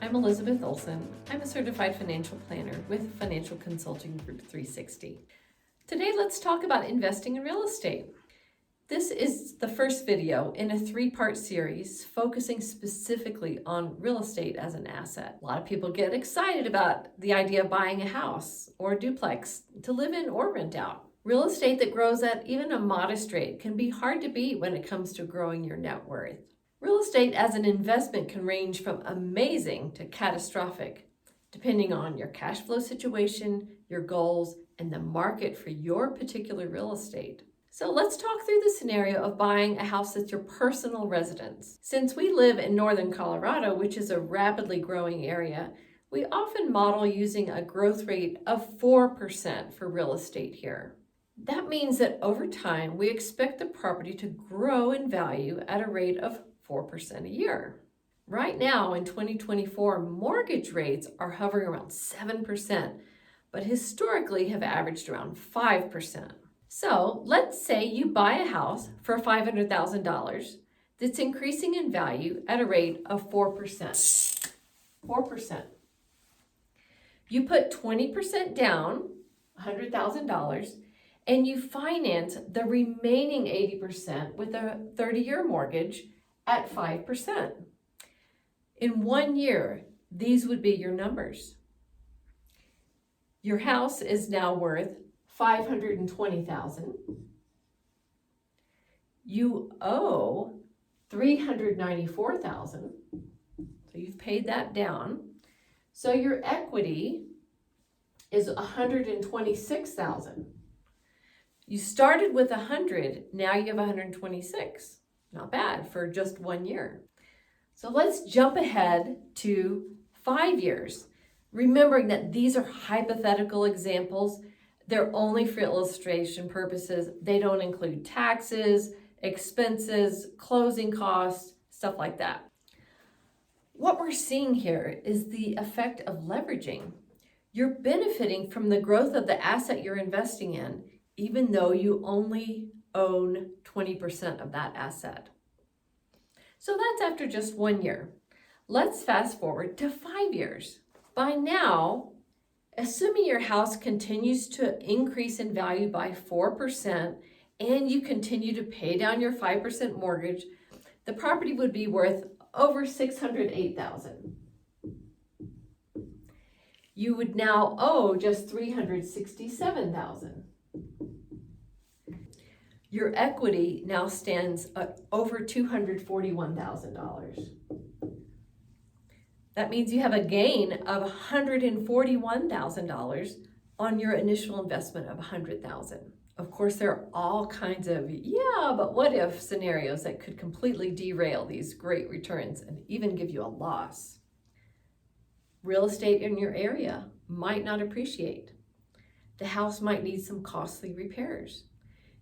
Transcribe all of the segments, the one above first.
I'm Elizabeth Olson. I'm a certified financial planner with Financial Consulting Group 360. Today, let's talk about investing in real estate. This is the first video in a three-part series focusing specifically on real estate as an asset. A lot of people get excited about the idea of buying a house or a duplex to live in or rent out. Real estate that grows at even a modest rate can be hard to beat when it comes to growing your net worth. Real estate as an investment can range from amazing to catastrophic, depending on your cash flow situation, your goals, and the market for your particular real estate. So let's talk through the scenario of buying a house that's your personal residence. Since we live in northern Colorado, which is a rapidly growing area, we often model using a growth rate of 4% for real estate here. That means that over time, we expect the property to grow in value at a rate of 4% a year. Right now in 2024, mortgage rates are hovering around 7%, but historically have averaged around 5%. So let's say you buy a house for $500,000 that's increasing in value at a rate of 4%. 4%. You put 20% down, $100,000, and you finance the remaining 80% with a 30-year mortgage at 5%. In 1 year, these would be your numbers. Your house is now worth $520,000. You owe $394,000. So you've paid that down. So your equity is $126,000. You started with 100, now you have 126. Not bad for just 1 year. So let's jump ahead to 5 years, remembering that these are hypothetical examples. They're only for illustration purposes. They don't include taxes, expenses, closing costs, stuff like that. What we're seeing here is the effect of leveraging. You're benefiting from the growth of the asset you're investing in, even though you only own 20% of that asset. So that's after just 1 year. Let's fast forward to 5 years. By now, assuming your house continues to increase in value by 4% and you continue to pay down your 5% mortgage, the property would be worth over $608,000. You would now owe just $367,000. Your equity now stands at over $241,000. That means you have a gain of $141,000 on your initial investment of $100,000. Of course, there are all kinds of but what if scenarios that could completely derail these great returns and even give you a loss. Real estate in your area might not appreciate. The house might need some costly repairs.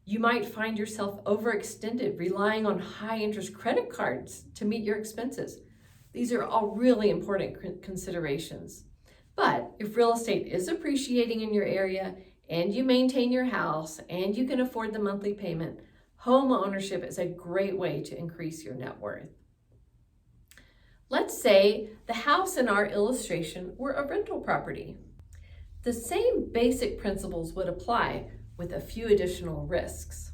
You might find yourself overextended, relying on high-interest credit cards to meet your expenses. These are all really important considerations. But if real estate is appreciating in your area and you maintain your house and you can afford the monthly payment, home ownership is a great way to increase your net worth. Let's say the house in our illustration were a rental property. The same basic principles would apply with a few additional risks.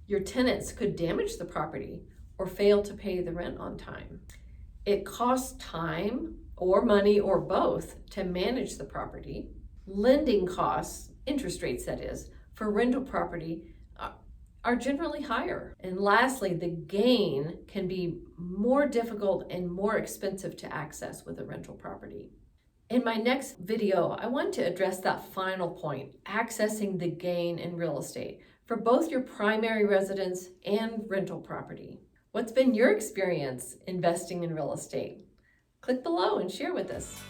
Your tenants could damage the property or fail to pay the rent on time. It costs time or money or both to manage the property. Lending costs, interest rates that is, for rental property are generally higher. And lastly, the gain can be more difficult and more expensive to access with a rental property. In my next video, I want to address that final point, accessing the gain in real estate for both your primary residence and rental property. What's been your experience investing in real estate? Click below and share with us.